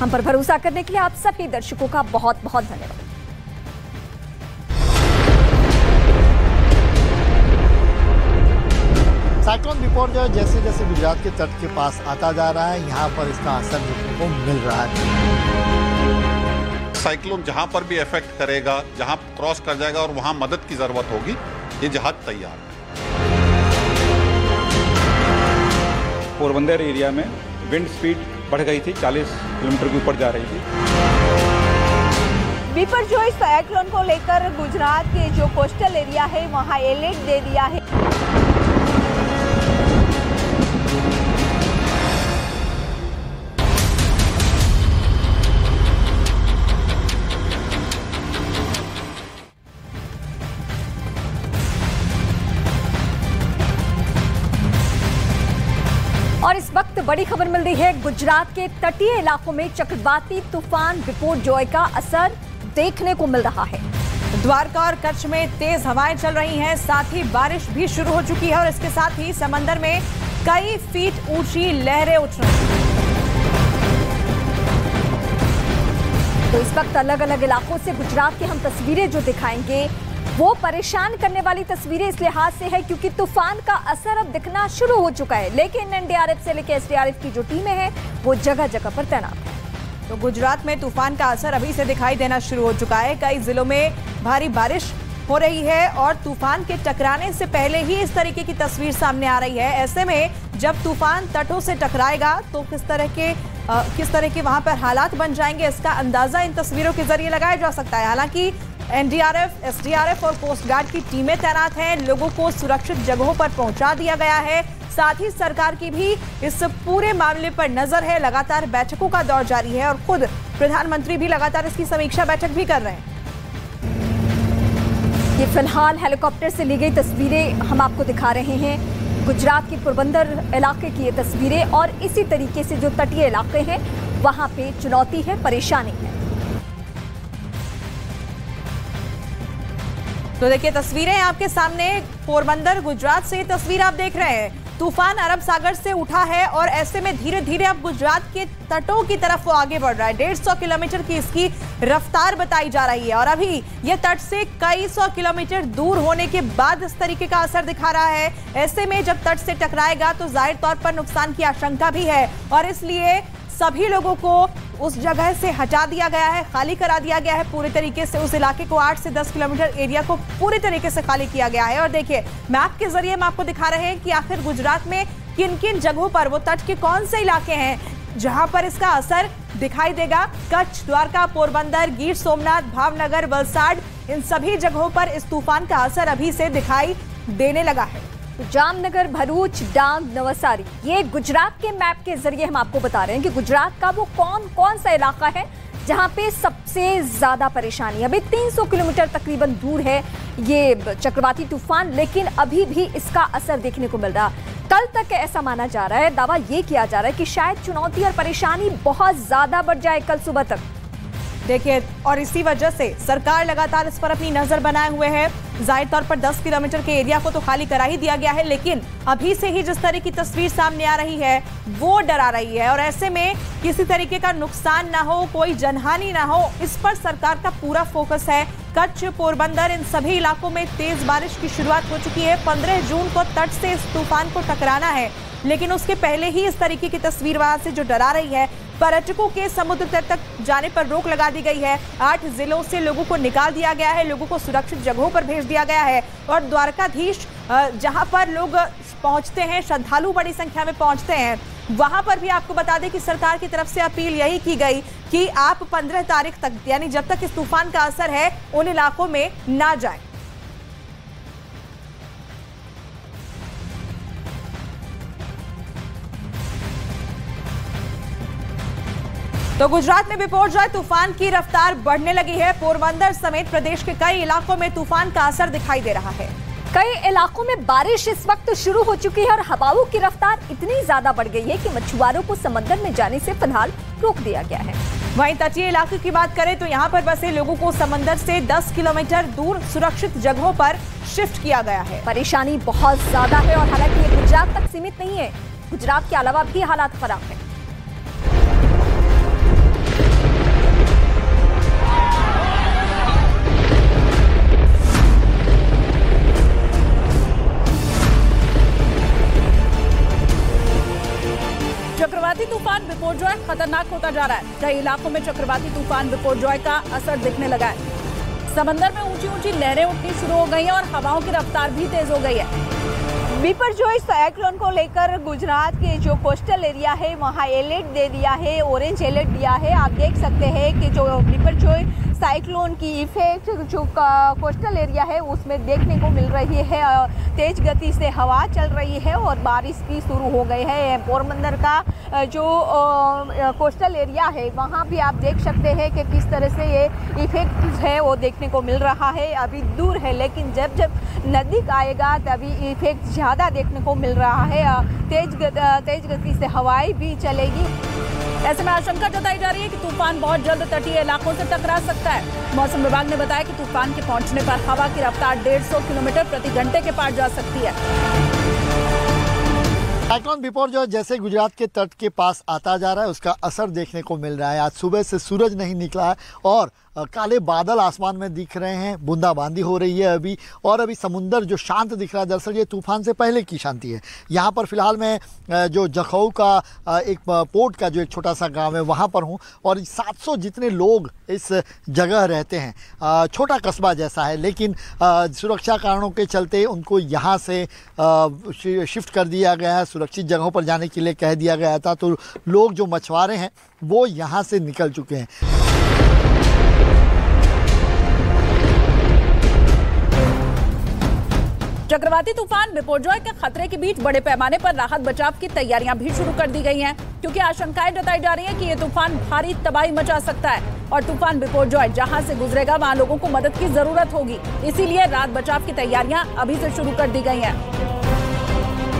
हम पर भरोसा करने के लिए आप सभी दर्शकों का बहुत बहुत धन्यवाद। साइक्लोन बिपोर जो जैसे जैसे गुजरात के तट के पास आता जा रहा है, यहाँ पर इसका असर देखने को मिल रहा है। साइक्लोन जहां पर भी इफेक्ट करेगा, जहां क्रॉस कर जाएगा और वहां मदद की जरूरत होगी, ये जहाज तैयार है। पोरबंदर एरिया में विंड स्पीड बढ़ गई थी, 40 किलोमीटर के ऊपर जा रही थी। बिपरजॉय साइक्लोन को लेकर गुजरात के जो कोस्टल एरिया है वहां अलर्ट दे दिया है। और इस वक्त बड़ी खबर मिल रही है, गुजरात के तटीय इलाकों में चक्रवाती तूफान बिपरजॉय का असर देखने को मिल रहा है। द्वारका और कच्छ में तेज हवाएं चल रही हैं, साथ ही बारिश भी शुरू हो चुकी है और इसके साथ ही समंदर में कई फीट ऊंची लहरें उठ रही हैं। तो इस वक्त अलग अलग इलाकों से गुजरात की हम तस्वीरें जो दिखाएंगे वो परेशान करने वाली तस्वीरें इस लिहाज से है क्योंकि तूफान का असर अब दिखना शुरू हो चुका है, लेकिन एनडीआरएफ से लेकर एसडीआरएफ की जो टीमें हैं वो जगह जगह पर तैनात हैं। तो गुजरात में तूफान का असर अभी से दिखाई देना शुरू हो चुका है। कई जिलों में भारी बारिश हो रही है और तूफान के टकराने से पहले ही इस तरीके की तस्वीर सामने आ रही है। ऐसे में जब तूफान तटों से टकराएगा तो किस तरह के वहां पर हालात बन जाएंगे, इसका अंदाजा इन तस्वीरों के जरिए लगाया जा सकता है। हालांकि एनडीआरएफ, एसडीआरएफ और कोस्ट गार्ड की टीमें तैनात हैं, लोगों को सुरक्षित जगहों पर पहुंचा दिया गया है। साथ ही सरकार की भी इस पूरे मामले पर नजर है, लगातार बैठकों का दौर जारी है और खुद प्रधानमंत्री भी लगातार इसकी समीक्षा बैठक भी कर रहे हैं। ये फिलहाल हेलीकॉप्टर से ली गई तस्वीरें हम आपको दिखा रहे हैं, गुजरात के पोरबंदर इलाके की ये तस्वीरें, और इसी तरीके से जो तटीय इलाके हैं वहां पे चुनौती है, परेशानी है। तो देखिए तस्वीरें आपके सामने, पोरबंदर गुजरात से तस्वीर आप देख रहे हैं। तूफान अरब सागर से उठा है और ऐसे में धीरे धीरे अब गुजरात के तटों की तरफ वो आगे बढ़ रहा है। 150 किलोमीटर की इसकी रफ्तार बताई जा रही है और अभी ये तट से कई सौ किलोमीटर दूर होने के बाद इस तरीके का असर दिखा रहा है। ऐसे में जब तट से टकराएगा तो जाहिर तौर पर नुकसान की आशंका भी है और इसलिए सभी लोगों को उस जगह से हटा दिया गया है, खाली करा दिया गया है पूरे तरीके से। उस इलाके को 8 से 10 किलोमीटर एरिया को पूरी तरीके से खाली किया गया है। और देखिए मैप के जरिए हम आपको दिखा रहे हैं कि आखिर गुजरात में किन किन जगहों पर, वो तट के कौन से इलाके हैं जहां पर इसका असर दिखाई देगा। कच्छ, द्वारका, पोरबंदर, गिर सोमनाथ, भावनगर, वलसाड, इन सभी जगहों पर इस तूफान का असर अभी से दिखाई देने लगा है। तो जामनगर, भरूच, डांग, नवसारी, ये गुजरात के मैप के जरिए हम आपको बता रहे हैं कि गुजरात का वो कौन सा इलाका है जहां पे सबसे ज्यादा परेशानी। अभी 300 किलोमीटर तकरीबन दूर है ये चक्रवाती तूफान, लेकिन अभी भी इसका असर देखने को मिल रहा। कल तक ऐसा माना जा रहा है, दावा ये किया जा रहा है कि शायद चुनौती और परेशानी बहुत ज्यादा बढ़ जाए कल सुबह तक। देखिए और इसी वजह से सरकार लगातार इस पर अपनी नजर बनाए हुए है। जाहिर तौर पर 10 किलोमीटर के एरिया को तो खाली करा ही दिया गया है, लेकिन अभी से ही जिस तरह की तस्वीर सामने आ रही है वो डरा रही है और ऐसे में किसी तरीके का नुकसान ना हो, कोई जनहानि ना हो, इस पर सरकार का पूरा फोकस है। कच्छ, पोरबंदर, इन सभी इलाकों में तेज बारिश की शुरुआत हो चुकी है। 15 जून को तट से इस तूफान को टकराना है, लेकिन उसके पहले ही इस तरीके की तस्वीर वहां से जो डरा रही है। पर्यटकों के समुद्र तट तक जाने पर रोक लगा दी गई है। 8 जिलों से लोगों को निकाल दिया गया है, लोगों को सुरक्षित जगहों पर भेज दिया गया है और द्वारकाधीश जहां पर लोग पहुंचते हैं, श्रद्धालु बड़ी संख्या में पहुंचते हैं, वहां पर भी आपको बता दें कि सरकार की तरफ से अपील यही की गई कि आप 15 तारीख तक, यानी जब तक इस तूफान का असर है, उन इलाकों में ना जाएं। तो गुजरात में बिपरजॉय तूफान की रफ्तार बढ़ने लगी है। पोरबंदर समेत प्रदेश के कई इलाकों में तूफान का असर दिखाई दे रहा है। कई इलाकों में बारिश इस वक्त शुरू हो चुकी है और हवाओं की रफ्तार इतनी ज्यादा बढ़ गई है कि मछुआरों को समंदर में जाने से फिलहाल रोक दिया गया है। वहीं तटीय इलाके की बात करें तो यहाँ पर बसे लोगों को समंदर से 10 किलोमीटर दूर सुरक्षित जगहों पर शिफ्ट किया गया है। परेशानी बहुत ज्यादा है और हालांकि ये गुजरात तक सीमित नहीं है, गुजरात के अलावा भी हालात खराब है। खतरनाक होता जा रहा है। कई इलाकों में चक्रवाती तूफान बिपरजॉय का असर दिखने लगा है। समंदर में ऊंची ऊंची लहरें उठनी शुरू हो गई हैं और हवाओं की रफ्तार भी तेज हो गई है। बिपरजॉय साइक्लोन को लेकर गुजरात के जो कोस्टल एरिया है वहाँ अलर्ट दे दिया है, ऑरेंज अलर्ट दिया है। आप देख सकते हैं कि जो बिपरजॉय साइक्लोन की इफेक्ट जो कोस्टल एरिया है उसमें देखने को मिल रही है। तेज गति से हवा चल रही है और बारिश भी शुरू हो गई है। पोरबंदर का जो कोस्टल एरिया है वहाँ भी आप देख सकते हैं कि किस तरह से ये इफेक्ट है वो देखने को मिल रहा है। अभी दूर है लेकिन जब जब नज़दीक आएगा तभी इफेक्ट ज़्यादा देखने को मिल रहा है। तेज गति से हवाएं भी चलेगी। ऐसे में आशंका जताई जा रही है कि तूफान बहुत जल्द तटीय इलाकों से टकरा सकता है। मौसम विभाग ने बताया कि तूफान के पहुंचने पर हवा की रफ्तार 150 किलोमीटर प्रति घंटे के पार जा सकती है। साइक्लोन बिपरजॉय जैसे गुजरात के तट के पास आता जा रहा है उसका असर देखने को मिल रहा है। आज सुबह से सूरज नहीं निकला है और काले बादल आसमान में दिख रहे हैं। बूंदाबांदी हो रही है अभी और अभी समुंदर जो शांत दिख रहा है दरअसल ये तूफान से पहले की शांति है। यहाँ पर फिलहाल मैं जो जखौ का एक पोर्ट का जो एक छोटा सा गांव है वहाँ पर हूँ और 700 जितने लोग इस जगह रहते हैं। छोटा कस्बा जैसा है लेकिन सुरक्षा कारणों के चलते उनको यहाँ से शिफ्ट कर दिया गया है। सुरक्षित जगहों पर जाने के लिए कह दिया गया था तो लोग जो मछुआरे हैं वो यहाँ से निकल चुके हैं। चक्रवाती तूफान बिपरजॉय के खतरे के बीच बड़े पैमाने पर राहत बचाव की तैयारियां भी शुरू कर दी गई हैं क्योंकि आशंकाएं जताई जा रही हैं कि ये तूफान भारी तबाही मचा सकता है और तूफान बिपरजॉय जहां से गुजरेगा वहां लोगों को मदद की जरूरत होगी। इसीलिए राहत बचाव की तैयारियां अभी से शुरू कर दी गई हैं।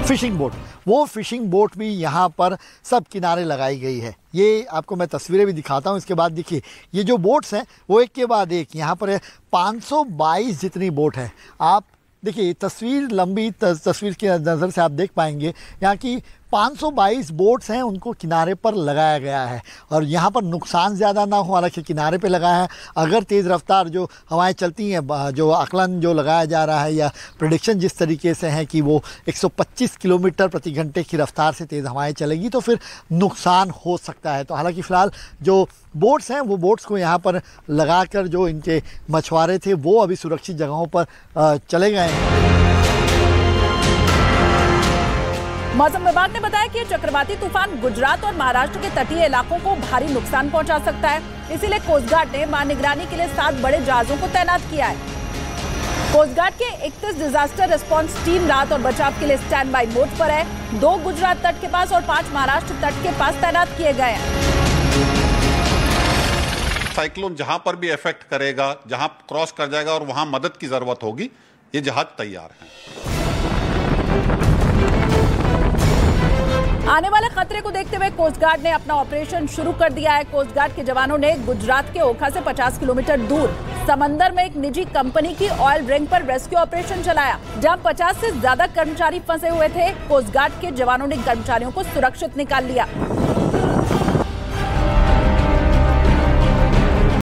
फिशिंग बोट, वो फिशिंग बोट भी यहाँ पर सब किनारे लगाई गई है। ये आपको मैं तस्वीरें भी दिखाता हूँ। इसके बाद देखिए ये जो बोट्स हैं वो एक के बाद एक यहाँ पर 522 जितनी बोट है। आप देखिए तस्वीर लंबी तस्वीर की नज़र से आप देख पाएंगे यहाँ की 522 बोट्स हैं उनको किनारे पर लगाया गया है और यहाँ पर नुकसान ज़्यादा ना हो हालांकि किनारे पे लगाया है। अगर तेज़ रफ्तार जो हवाएं चलती हैं जो आकलन जो लगाया जा रहा है या प्रेडिक्शन जिस तरीके से है कि वो 125 किलोमीटर प्रति घंटे की रफ्तार से तेज़ हवाएं चलेगी तो फिर नुकसान हो सकता है। तो हालांकि फ़िलहाल जो बोट्स हैं वो बोट्स को यहाँ पर लगाकर जो इनके मछुआरे थे वो अभी सुरक्षित जगहों पर चले गए हैं। मौसम विभाग ने बताया कि चक्रवाती तूफान गुजरात और महाराष्ट्र के तटीय इलाकों को भारी नुकसान पहुंचा सकता है। इसीलिए कोस्ट गार्ड ने वहां निगरानी के लिए 7 बड़े जहाजों को तैनात किया है। कोस्ट गार्ड के 31 डिजास्टर रिस्पांस टीम राहत और बचाव के लिए स्टैंड बाई मोड पर है। 2 गुजरात तट के पास और 5 महाराष्ट्र तट के पास तैनात किए गए हैं। साइक्लोन जहां पर भी इफेक्ट करेगा, जहां क्रॉस कर जाएगा और वहां मदद की जरूरत होगी, ये जहाज तैयार है। आने वाले खतरे को देखते हुए कोस्ट गार्ड ने अपना ऑपरेशन शुरू कर दिया है। कोस्ट गार्ड के जवानों ने गुजरात के ओखा से 50 किलोमीटर दूर समंदर में एक निजी कंपनी की ऑयल रिंग पर रेस्क्यू ऑपरेशन चलाया जहां 50 से ज्यादा कर्मचारी फंसे हुए थे। कोस्ट गार्ड के जवानों ने कर्मचारियों को सुरक्षित निकाल लिया।